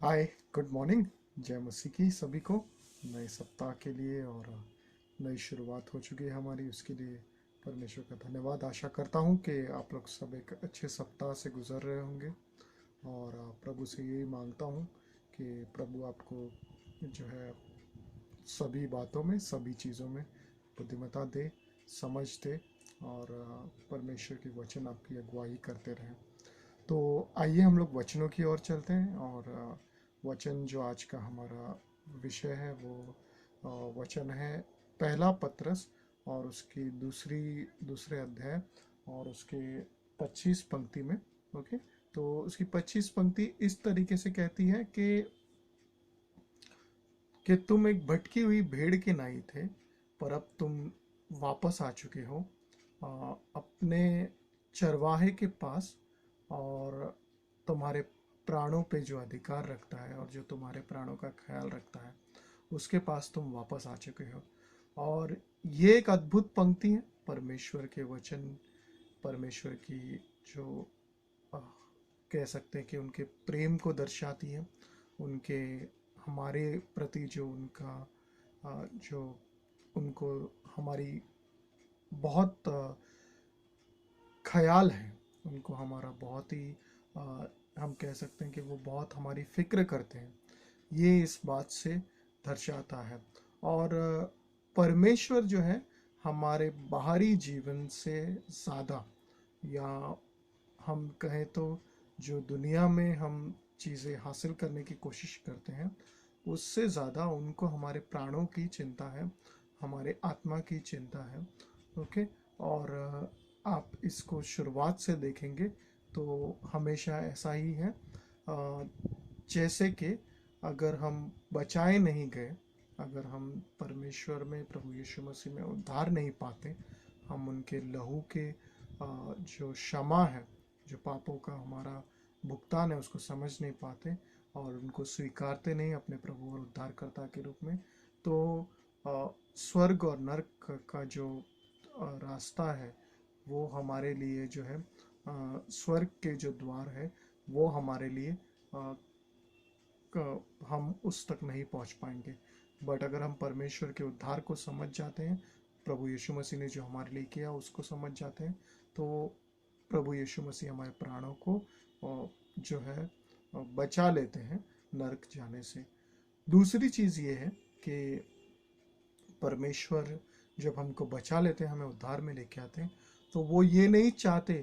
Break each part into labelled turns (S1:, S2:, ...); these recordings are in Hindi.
S1: हाय, गुड मॉर्निंग। जय मसीह की सभी को। नए सप्ताह के लिए और नई शुरुआत हो चुकी है हमारी, उसके लिए परमेश्वर का धन्यवाद। आशा करता हूँ कि आप लोग सब एक अच्छे सप्ताह से गुजर रहे होंगे और प्रभु से यही मांगता हूँ कि प्रभु आपको जो है सभी बातों में, सभी चीज़ों में बुद्धिमत्ता दे, समझ दे और परमेश्वर की वचन आपकी अगुवाई करते रहें। तो आइए हम लोग वचनों की ओर चलते हैं और वचन जो आज का हमारा विषय है वो वचन है पहला पत्रस और उसकी दूसरे अध्याय और उसके 25 पंक्ति में। ओके, तो उसकी 25 पंक्ति इस तरीके से कहती है कि तुम एक भटकी हुई भेड़ के नाई थे, पर अब तुम वापस आ चुके हो अपने चरवाहे के पास, और तुम्हारे प्राणों पे जो अधिकार रखता है और जो तुम्हारे प्राणों का ख्याल रखता है उसके पास तुम वापस आ चुके हो। और ये एक अद्भुत पंक्ति है परमेश्वर के वचन, परमेश्वर की जो अ, कह सकते हैं कि उनके प्रेम को दर्शाती है, उनके हमारे प्रति जो उनका जो उनको हमारी बहुत ख्याल है, उनको हमारा बहुत ही अ, हम कह सकते हैं कि वो बहुत हमारी फिक्र करते हैं, ये इस बात से दर्शाता है। और परमेश्वर जो है हमारे बाहरी जीवन से ज़्यादा, या हम कहें तो जो दुनिया में हम चीज़ें हासिल करने की कोशिश करते हैं उससे ज़्यादा उनको हमारे प्राणों की चिंता है, हमारे आत्मा की चिंता है। ओके, और आप इसको शुरुआत से देखेंगे तो हमेशा ऐसा ही है। जैसे कि अगर हम बचाए नहीं गए, अगर हम परमेश्वर में, प्रभु यीशु मसीह में उद्धार नहीं पाते, हम उनके लहू के जो क्षमा है, जो पापों का हमारा भुगतान है, उसको समझ नहीं पाते और उनको स्वीकारते नहीं अपने प्रभु और उद्धारकर्ता के रूप में, तो स्वर्ग और नरक का जो रास्ता है वो हमारे लिए जो है, स्वर्ग के जो द्वार है वो हमारे लिए हम उस तक नहीं पहुंच पाएंगे। बट अगर हम परमेश्वर के उद्धार को समझ जाते हैं, प्रभु यीशु मसीह ने जो हमारे लिए किया उसको समझ जाते हैं, तो प्रभु यीशु मसीह हमारे प्राणों को जो है बचा लेते हैं नरक जाने से। दूसरी चीज़ ये है कि परमेश्वर जब हमको बचा लेते हैं, हमें उद्धार में लेके आते हैं, तो वो ये नहीं चाहते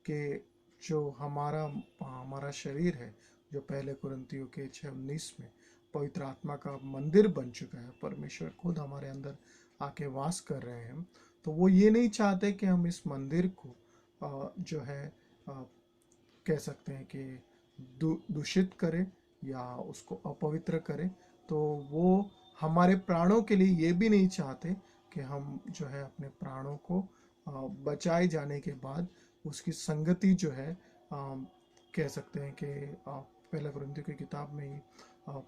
S1: कि जो हमारा हमारा शरीर है, जो पहले कुरिन्थियों के 6:19 में पवित्र आत्मा का मंदिर बन चुका है, परमेश्वर खुद हमारे अंदर आके वास कर रहे हैं, तो वो ये नहीं चाहते कि हम इस मंदिर को जो है कह सकते हैं कि दूषित करें या उसको अपवित्र करें। तो वो हमारे प्राणों के लिए ये भी नहीं चाहते कि हम जो है अपने प्राणों को बचाए जाने के बाद उसकी संगति जो है, कह सकते हैं कि पहला कुरिन्थियों की किताब में ही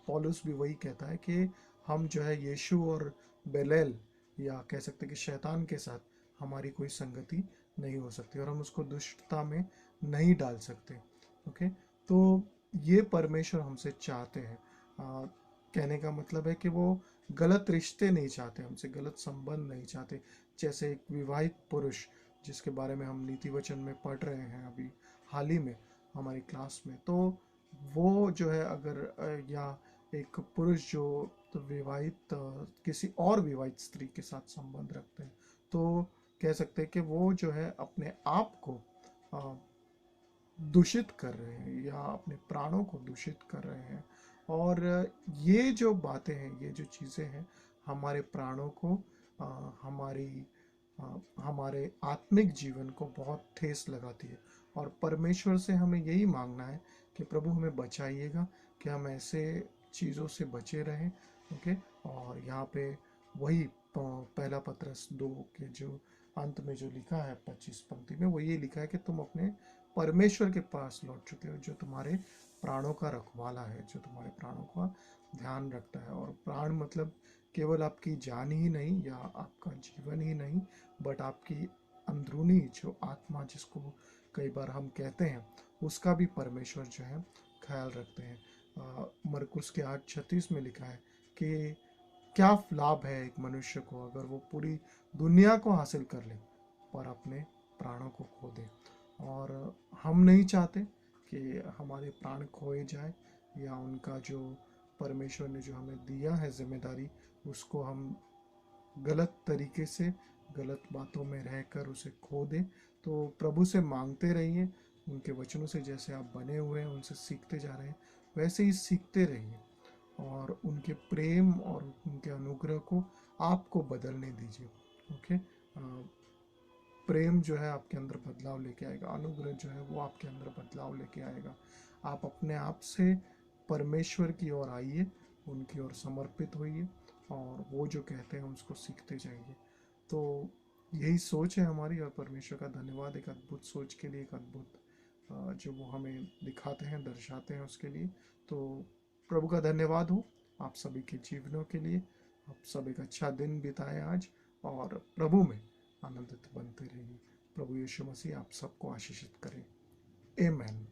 S1: पौलुस भी वही कहता है कि हम जो है यीशु और बेलेल, या कह सकते हैं कि शैतान के साथ हमारी कोई संगति नहीं हो सकती और हम उसको दुष्टता में नहीं डाल सकते। ओके, तो ये परमेश्वर हमसे चाहते हैं। कहने का मतलब है कि वो गलत रिश्ते नहीं चाहते हमसे, गलत संबंध नहीं चाहते। जैसे एक विवाहित पुरुष, जिसके बारे में हम नीति वचन में पढ़ रहे हैं अभी हाल ही में हमारी क्लास में, तो वो जो है अगर या एक पुरुष जो तो विवाहित किसी और विवाहित स्त्री के साथ संबंध रखते हैं, तो कह सकते हैं कि वो जो है अपने आप को दूषित कर रहे हैं या अपने प्राणों को दूषित कर रहे हैं। और ये जो बातें हैं, ये जो चीज़ें हैं, हमारे प्राणों को हमारी हमारे आत्मिक जीवन को बहुत ठेस लगाती है। और परमेश्वर से हमें यही मांगना है कि प्रभु हमें बचाइएगा कि हम ऐसे चीज़ों से बचे रहें। ओके, और यहाँ पे वही पहला पत्रस 2 के जो अंत में जो लिखा है 25 पंक्ति में, वो ये लिखा है कि तुम अपने परमेश्वर के पास लौट चुके हो, जो तुम्हारे प्राणों का रखवाला है, जो तुम्हारे प्राणों का ध्यान रखता है। और प्राण मतलब केवल आपकी जान ही नहीं या आपका जीवन ही नहीं, बट आपकी अंदरूनी जो आत्मा, जिसको कई बार हम कहते हैं, उसका भी परमेश्वर जो है ख्याल रखते हैं। मरकुस के 8:36 में लिखा है कि क्या लाभ है एक मनुष्य को अगर वो पूरी दुनिया को हासिल कर ले पर अपने प्राणों को खो दे। और हम नहीं चाहते कि हमारे प्राण खोए जाए या उनका जो परमेश्वर ने जो हमें दिया है जिम्मेदारी उसको हम गलत तरीके से गलत बातों में रहकर उसे खो दें। तो प्रभु से मांगते रहिए, उनके वचनों से जैसे आप बने हुए हैं उनसे सीखते जा रहे हैं वैसे ही सीखते रहिए और उनके प्रेम और उनके अनुग्रह को आपको बदलने दीजिए। ओके। प्रेम जो है आपके अंदर बदलाव लेके आएगा, अनुग्रह जो है वो आपके अंदर बदलाव लेके आएगा। आप अपने आप से परमेश्वर की ओर आइए, उनकी ओर समर्पित होइए और वो जो कहते हैं उसको सीखते जाइए। तो यही सोच है हमारी और परमेश्वर का धन्यवाद एक अद्भुत सोच के लिए, एक अद्भुत जो वो हमें दिखाते हैं दर्शाते हैं उसके लिए। तो प्रभु का धन्यवाद हो आप सभी के जीवनों के लिए। आप सब एक अच्छा दिन बिताएं आज और प्रभु में आनंदित बनते रहिए। प्रभु यीशु मसीह आप सबको आशीषित करें। आमेन।